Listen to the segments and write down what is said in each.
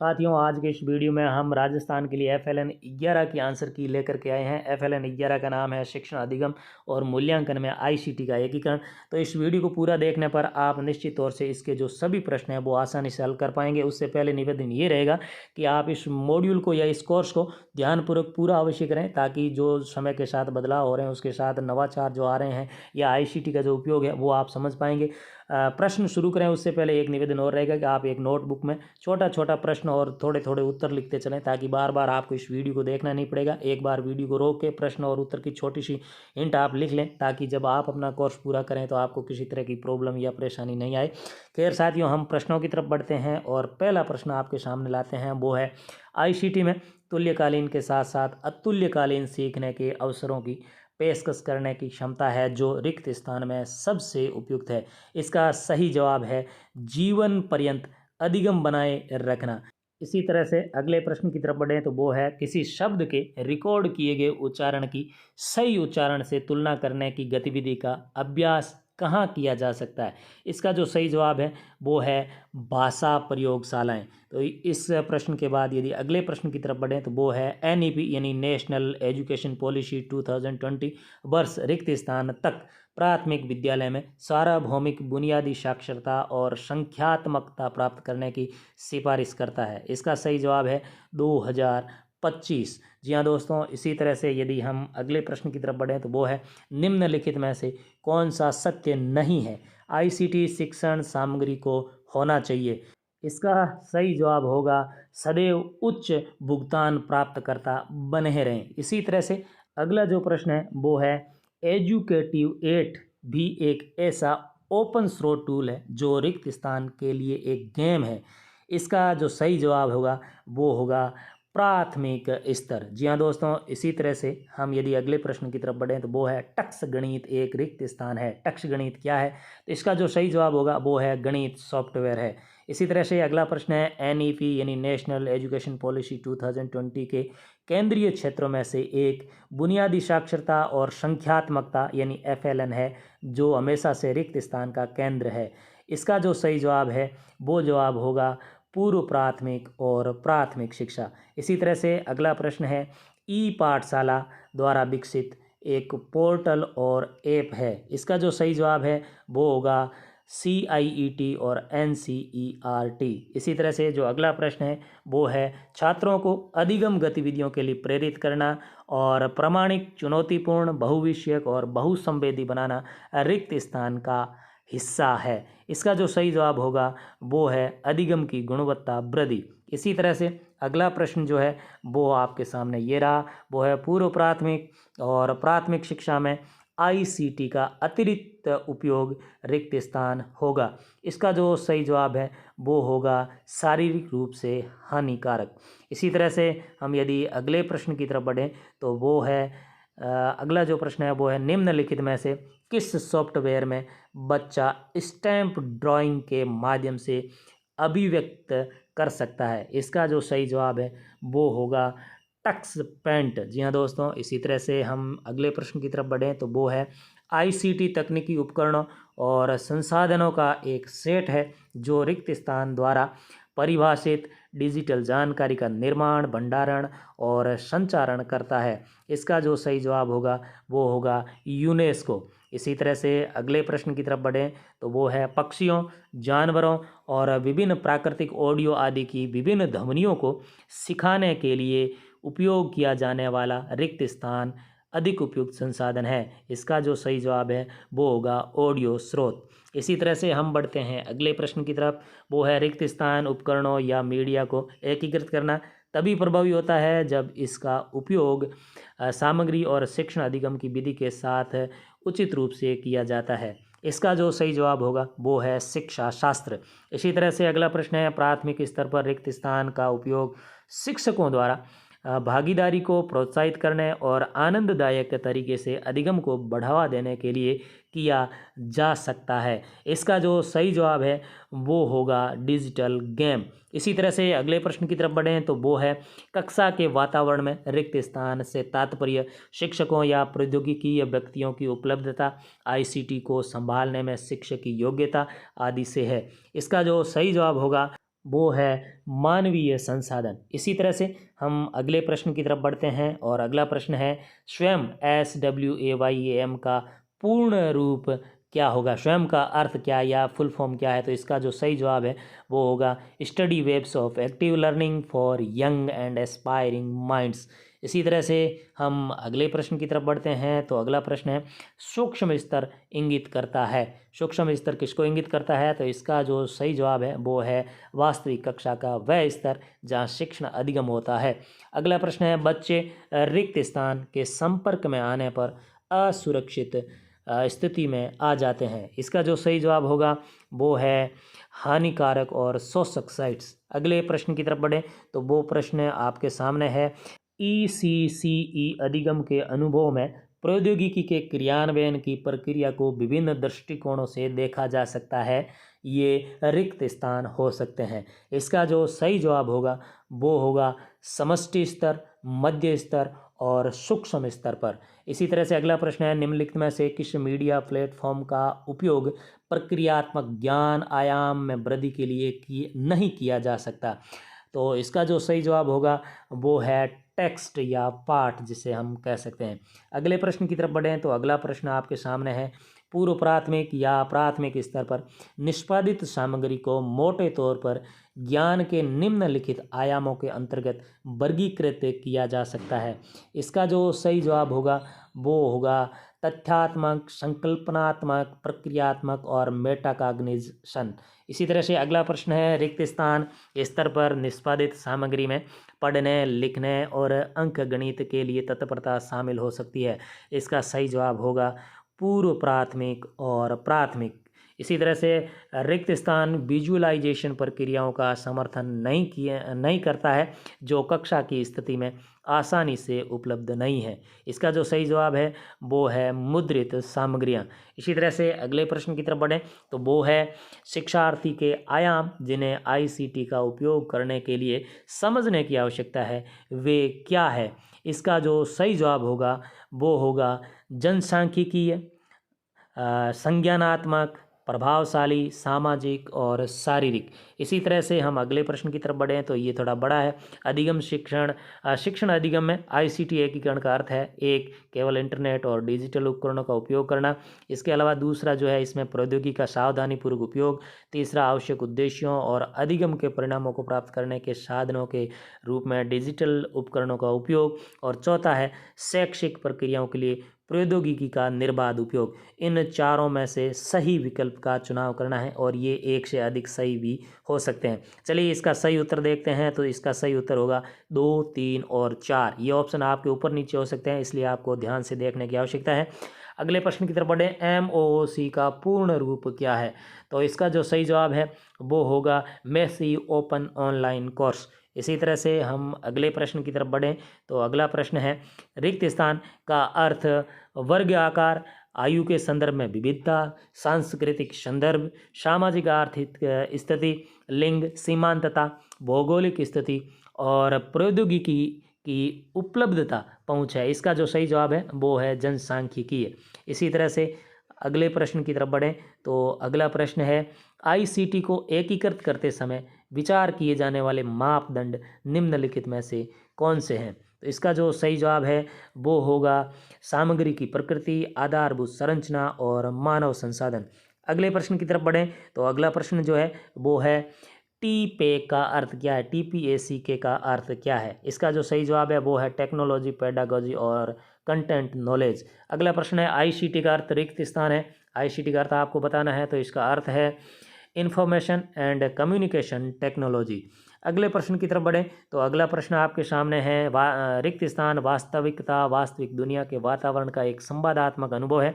साथियों, आज के इस वीडियो में हम राजस्थान के लिए FLN 11 की आंसर की लेकर के आए हैं। FLN 11 का नाम है शिक्षण अधिगम और मूल्यांकन में ICT का एकीकरण। तो इस वीडियो को पूरा देखने पर आप निश्चित तौर से इसके जो सभी प्रश्न हैं वो आसानी से हल कर पाएंगे। उससे पहले निवेदन ये रहेगा कि आप इस मॉड्यूल को या इस कोर्स को ध्यानपूर्वक पूरा अवश्य करें, ताकि जो समय के साथ बदलाव हो रहे हैं उसके साथ नवाचार जो आ रहे हैं या ICT का जो उपयोग है वो आप समझ पाएंगे। प्रश्न शुरू करें उससे पहले एक निवेदन और रहेगा कि आप एक नोटबुक में छोटा छोटा प्रश्न और थोड़े थोड़े उत्तर लिखते चलें, ताकि बार बार आपको इस वीडियो को देखना नहीं पड़ेगा। एक बार वीडियो को रोक के प्रश्न और उत्तर की छोटी सी हिंट आप लिख लें, ताकि जब आप अपना कोर्स पूरा करें तो आपको किसी तरह की प्रॉब्लम या परेशानी नहीं आए। खैर साथियों, हम प्रश्नों की तरफ बढ़ते हैं और पहला प्रश्न आपके सामने लाते हैं। वो है ICT में तुल्यकालीन के साथ साथ अतुल्यकालीन सीखने के अवसरों की पेशकश करने की क्षमता है जो रिक्त स्थान में सबसे उपयुक्त है। इसका सही जवाब है जीवन पर्यंत अधिगम बनाए रखना। इसी तरह से अगले प्रश्न की तरफ बढ़े तो वो है किसी शब्द के रिकॉर्ड किए गए उच्चारण की सही उच्चारण से तुलना करने की गतिविधि का अभ्यास कहाँ किया जा सकता है। इसका जो सही जवाब है वो है भाषा प्रयोगशालाएं। तो इस प्रश्न के बाद यदि अगले प्रश्न की तरफ बढ़ें तो वो है NEP यानी नेशनल एजुकेशन पॉलिसी 2020 वर्ष रिक्त स्थान तक प्राथमिक विद्यालय में सार्वभौमिक बुनियादी साक्षरता और संख्यात्मकता प्राप्त करने की सिफारिश करता है। इसका सही जवाब है 2025। जी हाँ दोस्तों, इसी तरह से यदि हम अगले प्रश्न की तरफ बढ़ें तो वो है निम्नलिखित में से कौन सा सत्य नहीं है ICT शिक्षण सामग्री को होना चाहिए। इसका सही जवाब होगा सदैव उच्च भुगतान प्राप्तकर्ता बने रहें। इसी तरह से अगला जो प्रश्न है वो है एजुकेटिव 8 भी एक ऐसा ओपन सोर्स टूल है जो रिक्त स्थान के लिए एक गेम है। इसका जो सही जवाब होगा वो होगा प्राथमिक स्तर। जी हाँ दोस्तों, इसी तरह से हम यदि अगले प्रश्न की तरफ बढ़ें तो वो है टक्स गणित एक रिक्त स्थान है। टक्स गणित क्या है, तो इसका जो सही जवाब होगा वो है गणित सॉफ्टवेयर है। इसी तरह से अगला प्रश्न है NEP यानी नेशनल एजुकेशन पॉलिसी 2020 के केंद्रीय क्षेत्रों में से एक बुनियादी साक्षरता और संख्यात्मकता यानी FLN है, जो हमेशा से रिक्त स्थान का केंद्र है। इसका जो सही जवाब है वो जवाब होगा पूर्व प्राथमिक और प्राथमिक शिक्षा। इसी तरह से अगला प्रश्न है पाठशाला द्वारा विकसित एक पोर्टल और ऐप है। इसका जो सही जवाब है वो होगा CIET और NCERT। इसी तरह से जो अगला प्रश्न है वो है छात्रों को अधिगम गतिविधियों के लिए प्रेरित करना और प्रामाणिक चुनौतीपूर्ण बहुविषयक और बहुसंवेदी बनाना रिक्त स्थान का हिस्सा है। इसका जो सही जवाब होगा वो है अधिगम की गुणवत्ता वृद्धि। इसी तरह से अगला प्रश्न जो है वो आपके सामने ये रहा, वो है पूर्व प्राथमिक और प्राथमिक शिक्षा में ICT का अतिरिक्त उपयोग रिक्त स्थान होगा। इसका जो सही जवाब है वो होगा शारीरिक रूप से हानिकारक। इसी तरह से हम यदि अगले प्रश्न की तरफ बढ़ें तो वो है अगला जो प्रश्न है वो है निम्नलिखित में से किस सॉफ्टवेयर में बच्चा स्टैम्प ड्राइंग के माध्यम से अभिव्यक्त कर सकता है। इसका जो सही जवाब है वो होगा टक्स पेंट। जी हाँ दोस्तों, इसी तरह से हम अगले प्रश्न की तरफ बढ़ें तो वो है ICT तकनीकी उपकरणों और संसाधनों का एक सेट है जो रिक्त स्थान द्वारा परिभाषित डिजिटल जानकारी का निर्माण, भंडारण और संचारण करता है। इसका जो सही जवाब होगा वो होगा यूनेस्को। इसी तरह से अगले प्रश्न की तरफ बढ़ें तो वो है पक्षियों, जानवरों और विभिन्न प्राकृतिक ऑडियो आदि की विभिन्न ध्वनियों को सिखाने के लिए उपयोग किया जाने वाला रिक्त स्थान अधिक उपयुक्त संसाधन है। इसका जो सही जवाब है वो होगा ऑडियो स्रोत। इसी तरह से हम बढ़ते हैं अगले प्रश्न की तरफ, वो है रिक्त स्थान उपकरणों या मीडिया को एकीकृत करना तभी प्रभावी होता है जब इसका उपयोग सामग्री और शिक्षण अधिगम की विधि के साथ उचित रूप से किया जाता है। इसका जो सही जवाब होगा वो है शिक्षा शास्त्र। इसी तरह से अगला प्रश्न है प्राथमिक स्तर पर रिक्त स्थान का उपयोग शिक्षकों द्वारा भागीदारी को प्रोत्साहित करने और आनंददायक तरीके से अधिगम को बढ़ावा देने के लिए किया जा सकता है। इसका जो सही जवाब है वो होगा डिजिटल गेम। इसी तरह से अगले प्रश्न की तरफ बढ़ें तो वो है कक्षा के वातावरण में रिक्त स्थान से तात्पर्य शिक्षकों या प्रौद्योगिकी या व्यक्तियों की उपलब्धता, ICT को संभालने में शिक्षक की योग्यता आदि से है। इसका जो सही जवाब होगा वो है मानवीय संसाधन। इसी तरह से हम अगले प्रश्न की तरफ बढ़ते हैं और अगला प्रश्न है स्वयं SWAYAM का पूर्ण रूप क्या होगा, स्वयं का अर्थ क्या या फुल फॉर्म क्या है। तो इसका जो सही जवाब है वो होगा study webs of active learning for young and aspiring minds. इसी तरह से हम अगले प्रश्न की तरफ बढ़ते हैं। तो अगला प्रश्न है सूक्ष्म स्तर इंगित करता है। सूक्ष्म स्तर किसको इंगित करता है। तो इसका जो सही जवाब है वो है वास्तविक कक्षा का वह स्तर जहाँ शिक्षण अधिगम होता है। अगला प्रश्न है बच्चे रिक्त स्थान के संपर्क में आने पर असुरक्षित स्थिति में आ जाते हैं। इसका जो सही जवाब होगा वो है हानिकारक और शोषक साइट्स। अगले प्रश्न की तरफ बढ़े तो वो प्रश्न आपके सामने है ECCE अधिगम के अनुभव में प्रौद्योगिकी के क्रियान्वयन की प्रक्रिया को विभिन्न दृष्टिकोणों से देखा जा सकता है। ये रिक्त स्थान हो सकते हैं। इसका जो सही जवाब होगा वो होगा समष्टि स्तर, मध्य स्तर और सूक्ष्म स्तर पर। इसी तरह से अगला प्रश्न है निम्नलिखित में से किस मीडिया प्लेटफॉर्म का उपयोग प्रक्रियात्मक ज्ञान आयाम में वृद्धि के लिए नहीं किया जा सकता। तो इसका जो सही जवाब होगा वो है टेक्स्ट या पाठ जिसे हम कह सकते हैं। अगले प्रश्न की तरफ बढ़ें तो अगला प्रश्न आपके सामने है पूर्व प्राथमिक या प्राथमिक स्तर पर निष्पादित सामग्री को मोटे तौर पर ज्ञान के निम्नलिखित आयामों के अंतर्गत वर्गीकृत किया जा सकता है। इसका जो सही जवाब होगा वो होगा तथ्यात्मक, संकल्पनात्मक, प्रक्रियात्मक और मेटाकॉग्निशन। इसी तरह से अगला प्रश्न है रिक्त स्थान स्तर पर निष्पादित सामग्री में पढ़ने, लिखने और अंकगणित के लिए तत्परता शामिल हो सकती है। इसका सही जवाब होगा पूर्व प्राथमिक और प्राथमिक। इसी तरह से रिक्त स्थान विजुअलाइजेशन प्रक्रियाओं का समर्थन नहीं करता है जो कक्षा की स्थिति में आसानी से उपलब्ध नहीं है। इसका जो सही जवाब है वो है मुद्रित सामग्रियाँ। इसी तरह से अगले प्रश्न की तरफ बढ़ें तो वो है शिक्षार्थी के आयाम जिन्हें ICT का उपयोग करने के लिए समझने की आवश्यकता है वे क्या है। इसका जो सही जवाब होगा वो होगा जनसांख्यिकीय, संज्ञानात्मक, प्रभावशाली, सामाजिक और शारीरिक। इसी तरह से हम अगले प्रश्न की तरफ बढ़ें तो ये थोड़ा बड़ा है। अधिगम शिक्षण अधिगम में ICT एकीकरण का अर्थ है एक, केवल इंटरनेट और डिजिटल उपकरणों का उपयोग करना। इसके अलावा दूसरा जो है इसमें प्रौद्योगिकी का सावधानीपूर्वक उपयोग। तीसरा आवश्यक उद्देश्यों और अधिगम के परिणामों को प्राप्त करने के साधनों के रूप में डिजिटल उपकरणों का उपयोग। और चौथा है शैक्षिक प्रक्रियाओं के लिए प्रौद्योगिकी का निर्बाध उपयोग। इन चारों में से सही विकल्प का चुनाव करना है और ये एक से अधिक सही भी हो सकते हैं। चलिए इसका सही उत्तर देखते हैं। तो इसका सही उत्तर होगा 2, 3 और 4। ये ऑप्शन आपके ऊपर नीचे हो सकते हैं, इसलिए आपको ध्यान से देखने की आवश्यकता है। अगले प्रश्न की तरफ बढ़े MOOC का पूर्ण रूप क्या है। तो इसका जो सही जवाब है वो होगा मेसी ओपन ऑनलाइन कोर्स। इसी तरह से हम अगले प्रश्न की तरफ बढ़ें तो अगला प्रश्न है रिक्त स्थान का अर्थ वर्ग आकार, आयु के संदर्भ में विविधता, सांस्कृतिक संदर्भ, सामाजिक आर्थिक स्थिति, लिंग, सीमांतता, भौगोलिक स्थिति और प्रौद्योगिकी की उपलब्धता पहुँच है। इसका जो सही जवाब है वो है जनसांख्यिकीय। इसी तरह से अगले प्रश्न की तरफ बढ़ें तो अगला प्रश्न है ICT को एकीकृत करते समय विचार किए जाने वाले मापदंड निम्नलिखित में से कौन से हैं। तो इसका जो सही जवाब है वो होगा सामग्री की प्रकृति, आधारभूत संरचना और मानव संसाधन। अगले प्रश्न की तरफ बढ़ें तो अगला प्रश्न जो है वो है TPAC का अर्थ क्या है, TPACK का अर्थ क्या है। इसका जो सही जवाब है वो है टेक्नोलॉजी, पेडागोजी और कंटेंट नॉलेज। अगला प्रश्न है ICT का अर्थ रिक्त स्थान है। ICT का अर्थ आपको बताना है तो इसका अर्थ है इंफॉर्मेशन एंड कम्युनिकेशन टेक्नोलॉजी। अगले प्रश्न की तरफ बढ़ें तो अगला प्रश्न आपके सामने है रिक्त स्थान वास्तविकता, वास्तविक दुनिया के वातावरण का एक संवादात्मक अनुभव है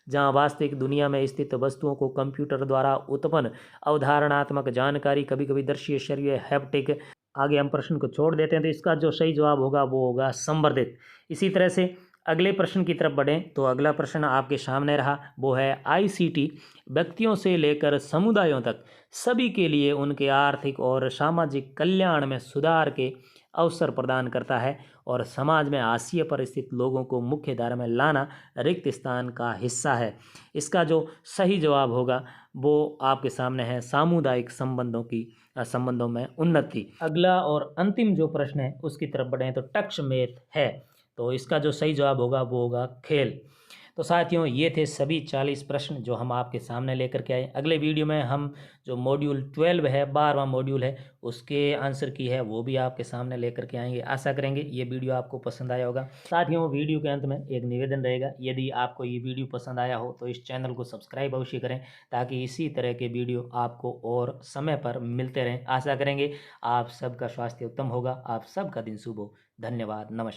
जहां वास्तविक दुनिया में स्थित वस्तुओं को कंप्यूटर द्वारा उत्पन्न अवधारणात्मक जानकारी, कभी कभी दृश्य, श्रव्य, हैप्टिक। आगे हम प्रश्न को छोड़ देते हैं तो इसका जो सही जवाब होगा वो होगा संवर्धित। इसी तरह से अगले प्रश्न की तरफ बढ़ें तो अगला प्रश्न आपके सामने रहा वो है ICT व्यक्तियों से लेकर समुदायों तक सभी के लिए उनके आर्थिक और सामाजिक कल्याण में सुधार के अवसर प्रदान करता है और समाज में हाशिए पर स्थित लोगों को मुख्य धारा में लाना रिक्त स्थान का हिस्सा है। इसका जो सही जवाब होगा वो आपके सामने है, सामुदायिक संबंधों में उन्नति। अगला और अंतिम जो प्रश्न है उसकी तरफ बढ़े तो टक्षमेत है, तो इसका जो सही जवाब होगा वो होगा खेल। तो साथियों, ये थे सभी 40 प्रश्न जो हम आपके सामने लेकर के आए। अगले वीडियो में हम जो मॉड्यूल 12 है, 12वां मॉड्यूल है, उसके आंसर की है वो भी आपके सामने लेकर के आएंगे। आशा करेंगे ये वीडियो आपको पसंद आया होगा। साथियों, वीडियो के अंत में एक निवेदन रहेगा, यदि आपको ये वीडियो पसंद आया हो तो इस चैनल को सब्सक्राइब अवश्य करें ताकि इसी तरह के वीडियो आपको और समय पर मिलते रहें। आशा करेंगे आप सबका स्वास्थ्य उत्तम होगा। आप सबका दिन शुभ हो। धन्यवाद। नमस्कार।